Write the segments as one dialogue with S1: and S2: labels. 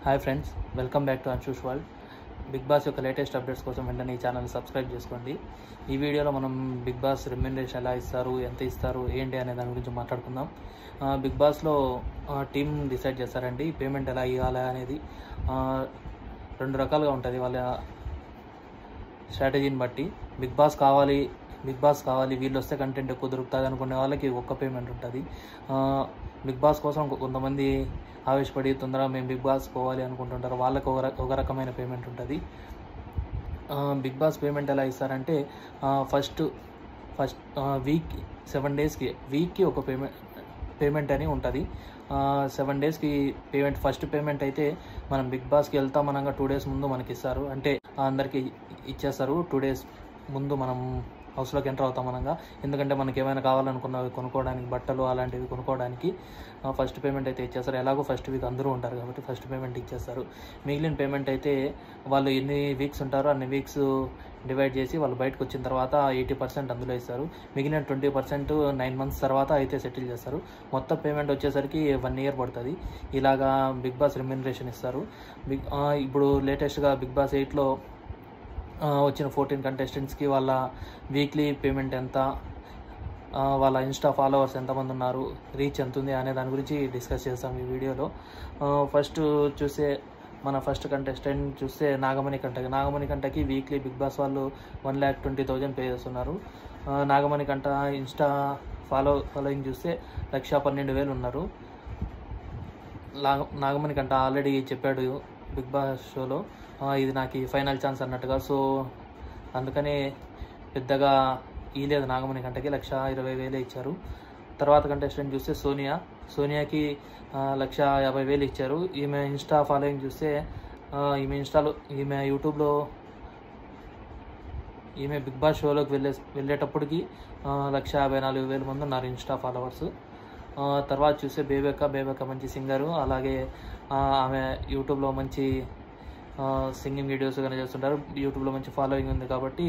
S1: Hi friends, welcome back to Anshush world. Bigg Boss యొక్క latest updates కోసం వెంటనే ఈ ఛానల్ని సబ్స్క్రైబ్ చేసుకోండి. ఈ వీడియోలో మనం బిగ్ బాస్ రెమ్యునరేషన్ ఎలా ఇస్తారు, ఎంత ఇస్తారు, ఏంటి అనే దాని గురించి మాట్లాడుకుందాం. బిగ్ బాస్లో టీమ్ డిసైడ్ చేస్తారండి పేమెంట్ ఎలా ఇవ్వాలి అనేది. రెండు రకాలుగా ఉంటుంది వాళ్ళ స్ట్రాటజీని బట్టి. బిగ్ బాస్ కావాలి వీళ్ళు వస్తే కంటెంట్ ఎక్కువ దొరుకుతుంది అనుకునే వాళ్ళకి ఒక్క పేమెంట్ ఉంటుంది. బిగ్ బాస్ కోసం కొంతమంది ఆవేశపడి తొందరగా మేము బిగ్ బాస్ పోవాలి అనుకుంటుంటారు, వాళ్ళకి ఒక రకమైన పేమెంట్ ఉంటుంది. బిగ్ బాస్ పేమెంట్ ఎలా ఇస్తారంటే ఫస్ట్ వీక్ 7 డేస్కి వీక్కి ఒక పేమెంట్ అని ఉంటుంది. 7 డేస్కి పేమెంట్. ఫస్ట్ పేమెంట్ అయితే మనం బిగ్ బాస్కి వెళ్తాం అనగా 2 డేస్ ముందు మనకి ఇస్తారు. అంటే అందరికీ ఇచ్చేస్తారు 2 డేస్ ముందు మనం హౌస్లోకి ఎంటర్ అవుతాం అనగా. ఎందుకంటే మనకి ఏమైనా కావాలనుకున్నవి కొనుక్కోవడానికి, బట్టలు అలాంటివి కొనుక్కోవడానికి ఫస్ట్ పేమెంట్ అయితే ఇచ్చేస్తారు. ఎలాగో ఫస్ట్ వీక్ అందరూ ఉంటారు కాబట్టి ఫస్ట్ పేమెంట్ ఇచ్చేస్తారు. మిగిలిన పేమెంట్ అయితే వాళ్ళు ఎన్ని వీక్స్ ఉంటారో అన్ని వీక్స్ డివైడ్ చేసి వాళ్ళు బయటకు వచ్చిన తర్వాత 80% అందులో ఇస్తారు. మిగిలిన 20% 9 months తర్వాత అయితే సెటిల్ చేస్తారు. మొత్తం పేమెంట్ వచ్చేసరికి 1 year పడుతుంది. ఇలాగా బిగ్ బాస్ రెమ్యునరేషన్ ఇస్తారు. ఇప్పుడు లేటెస్ట్గా బిగ్ బాస్ 8లో వచ్చిన 14 కంటెస్టెంట్స్కి వాళ్ళ వీక్లీ పేమెంట్ ఎంత, వాళ్ళ ఇన్స్టా ఫాలోవర్స్ ఎంతమంది ఉన్నారు, రీచ్ ఎంత ఉంది అనే దాని గురించి డిస్కస్ చేస్తాం ఈ వీడియోలో. మన ఫస్ట్ కంటెస్టెంట్ చూస్తే నాగమణి కంటకి వీక్లీ బిగ్ బాస్ వాళ్ళు 1,20,000 పే చేస్తున్నారు. నాగమణి కంట ఇన్స్టా ఫాలోయింగ్ చూస్తే 1,12,000 ఉన్నారు. నాగమణి కంట ఆల్రెడీ చెప్పాడు బిగ్ బాస్ షోలో, ఇది నాకు ఫైనల్ ఛాన్స్ అన్నట్టుగా. సో అందుకనే పెద్దగా ఇవ్వలేదు నాగమణి కంటకి, 1,20,000 ఇచ్చారు. తర్వాత కంటెస్టెంట్ చూస్తే సోనియాకి 1,50,000 ఇచ్చారు. ఈమె ఇన్స్టా ఫాలోయింగ్ చూస్తే ఈమె యూట్యూబ్లో ఈమె బిగ్ బాస్ షోలోకి వెళ్ళేటప్పటికి 1,54,000 మంది ఉన్నారు ఇన్స్టా ఫాలోవర్స్. తర్వాత చూస్తే బేబక్క మంచి సింగరు, అలాగే ఆమె యూట్యూబ్లో మంచి సింగింగ్ వీడియోస్ కానీ చేస్తుంటారు. యూట్యూబ్లో మంచి ఫాలోయింగ్ ఉంది కాబట్టి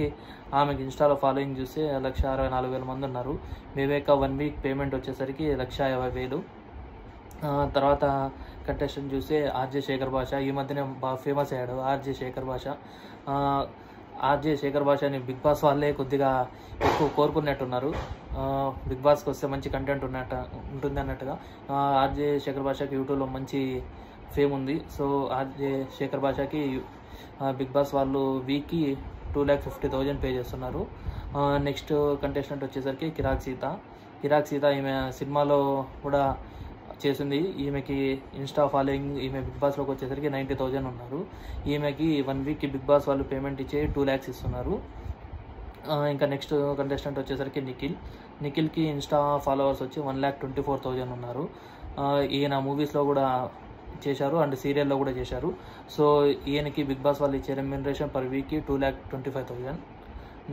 S1: ఆమెకి ఇన్స్టాలో ఫాలోయింగ్ చూస్తే 1,64,000 మంది ఉన్నారు. బేబక్క 1 వీక్ పేమెంట్ వచ్చేసరికి 1,50,000. తర్వాత కంటెస్టెంట్ చూస్తే ఆర్జే శేఖర్ భాష. ఈ మధ్యనే బాగా ఫేమస్ అయ్యాడు ఆర్జే శేఖర్ భాషని బిగ్ బాస్ వాళ్ళే కొద్దిగా ఎక్కువ కోరుకున్నట్టున్నారు. బిగ్ బాస్కి వస్తే మంచి కంటెంట్ ఉంటుంది అన్నట్టుగా. ఆర్జే శేఖర్ భాషకి యూట్యూబ్లో మంచి ఫేమ్ ఉంది. సో ఆర్జే శేఖర్ భాషకి బిగ్ బాస్ వాళ్ళు వీక్కి 2,50,000 పే చేస్తున్నారు. నెక్స్ట్ కంటెస్టెంట్ వచ్చేసరికి కిరాక్ సీత ఈమె సినిమాలో కూడా చేసింది. ఈమెకి ఇన్స్టా ఫాలోయింగ్ ఈమె బిగ్ బాస్లోకి వచ్చేసరికి 90,000 ఉన్నారు. ఈమెకి 1 వీక్కి బిగ్ బాస్ వాళ్ళు పేమెంట్ ఇచ్చే 2 lakhs ఇస్తున్నారు. ఇంకా నెక్స్ట్ కంటెస్టెంట్ వచ్చేసరికి నిఖిల్కి ఇన్స్టా ఫాలోవర్స్ వచ్చి 1,24,000 ఉన్నారు. ఈయన మూవీస్లో కూడా చేశారు అండ్ సీరియల్లో కూడా చేశారు. సో ఈయనకి బిగ్ బాస్ వాళ్ళు ఇచ్చే రెమ్యునరేషన్ పర్ వీక్కి 2,25,000.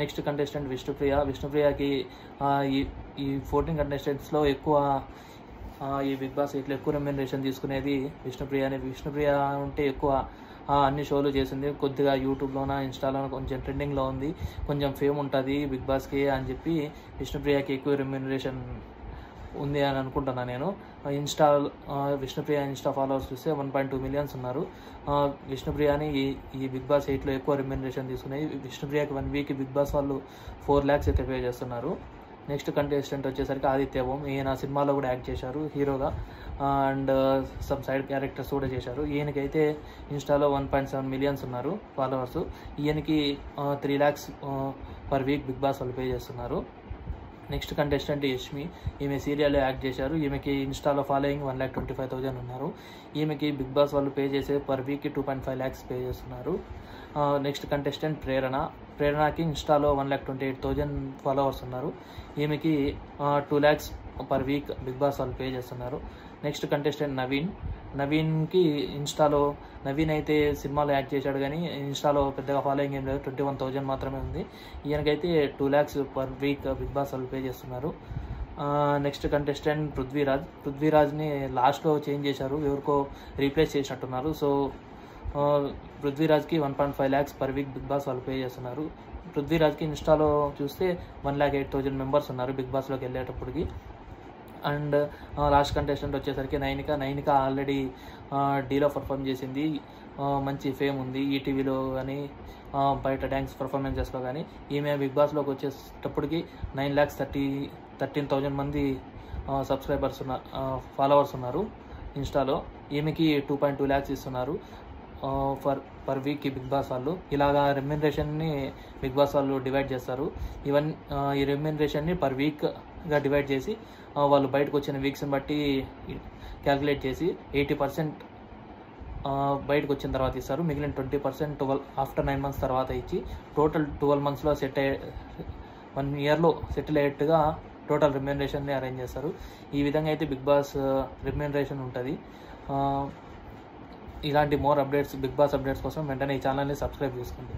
S1: నెక్స్ట్ కంటెస్టెంట్ విష్ణుప్రియకి ఈ 14 కంటెస్టెంట్స్లో ఎక్కువ ఈ బిగ్ బాస్ ఇట్లా ఎక్కువ రెమ్యునరేషన్ తీసుకునేది విష్ణుప్రియ ఉంటే ఎక్కువ అన్ని షోలు చేసింది. కొద్దిగా యూట్యూబ్లోన ఇన్స్టాలోన కొంచెం ట్రెండింగ్లో ఉంది, కొంచెం ఫేమ్ ఉంటుంది బిగ్ బాస్కి అని చెప్పి విష్ణుప్రియకి ఎక్కువ రెమ్యునరేషన్ ఉంది అని అనుకుంటున్నాను నేను. విష్ణుప్రియ ఇన్స్టా ఫాలోవర్స్ చూస్తే 1.2 million ఉన్నారు. విష్ణుప్రియని ఈ బిగ్ బాస్ 8లో ఎక్కువ రెమ్యునరేషన్ తీసుకున్నాయి. విష్ణుప్రియకి 1 వీక్ బిగ్ బాస్ వాళ్ళు 4 lakhs అయితే పే చేస్తున్నారు. నెక్స్ట్ కంటెస్టెంట్ వచ్చేసరికి ఆదిత్య ఓం. ఈయన సినిమాలో కూడా యాక్ట్ చేశారు హీరోగా అండ్ సమ్ సైడ్ క్యారెక్టర్స్ కూడా చేశారు. ఈయనకైతే ఇన్స్టాలో 1.7 million ఉన్నారు ఫాలోవర్స్. ఈయనకి 3 lakhs per week Bigg Boss వాళ్ళు పే చేస్తున్నారు. Next contestant Yashmi. ఈమె సీరియల్లో యాక్ట్ చేశారు. ఈమెకి ఇన్స్టాలో ఫాలోయింగ్ 1,25,000 ఉన్నారు. ఈమెకి బిగ్ బాస్ వాళ్ళు పే చేసే పర్ వీక్కి 2.5 lakhs పే చేస్తున్నారు. నెక్స్ట్ కంటెస్టెంట్ ప్రేరణకి ఇన్స్టాలో 1,28,000 ఫాలోవర్స్ ఉన్నారు. ఈమెకి 2 lakhs per week Bigg Boss వాళ్ళు పే చేస్తున్నారు. నెక్స్ట్ కంటెస్టెంట్ నవీన్కి ఇన్స్టాలో నవీన్ అయితే సినిమాలో యాక్ట్ చేశాడు కానీ ఇన్స్టాలో పెద్దగా ఫాలోయింగ్ ఏం లేదు, 21,000 మాత్రమే ఉంది. ఈయనకైతే 2 lakhs per week Bigg Boss వాళ్ళు పే చేస్తున్నారు. నెక్స్ట్ కంటెస్టెంట్ పృథ్వీరాజ్ని లాస్ట్లో చేంజ్ చేశారు, ఎవరికో రీప్లేస్ చేసినట్టున్నారు. సో పృథ్వీరాజ్కి 1.5 lakhs per week Bigg Boss వాళ్ళు పే చేస్తున్నారు. పృథ్వీరాజ్కి ఇన్స్టాలో చూస్తే 1,08,000 మెంబర్స్ ఉన్నారు బిగ్ బాస్లోకి వెళ్ళేటప్పటికి. అండ్ లాస్ట్ కంటెస్టెంట్ వచ్చేసరికి నైనిక ఆల్రెడీ డీలో పర్ఫామ్ చేసింది, మంచి ఫేమ్ ఉంది ఈటీవీలో కానీ బయట డ్యాన్స్ పర్ఫార్మెన్సెస్లో కానీ. ఈమె బిగ్ బాస్లోకి వచ్చేటప్పటికి 9,13,000 మంది సబ్స్క్రైబర్స్ ఫాలోవర్స్ ఉన్నారు ఇన్స్టాలో. ఈమెకి 2.2 lakhs ఇస్తున్నారు పర్ వీక్కి బిగ్ బాస్ వాళ్ళు. ఇలాగా రెమ్యునరేషన్ని బిగ్ బాస్ వాళ్ళు డివైడ్ చేస్తారు. ఈ రెమ్యునరేషన్ని పర్ వీక్గా డివైడ్ చేసి వాళ్ళు బయటకు వచ్చిన వీక్స్ని బట్టి క్యాల్కులేట్ చేసి 80% బయటకు వచ్చిన తర్వాత ఇస్తారు. మిగిలిన 20% ఆఫ్టర్ 9 months తర్వాత ఇచ్చి టోటల్ 12 monthsలో 1 yearలో సెటిల్ అయ్యేట్టుగా టోటల్ రెమ్యునరేషన్ని అరేంజ్ చేస్తారు. ఈ విధంగా అయితే బిగ్ బాస్ రెమ్యునరేషన్ ఉంటుంది. ఇలాంటి more updates, Bigg Boss updates కోసం వెంటనే ఈ ఛానల్ని సబ్స్క్రైబ్ చేసుకోండి.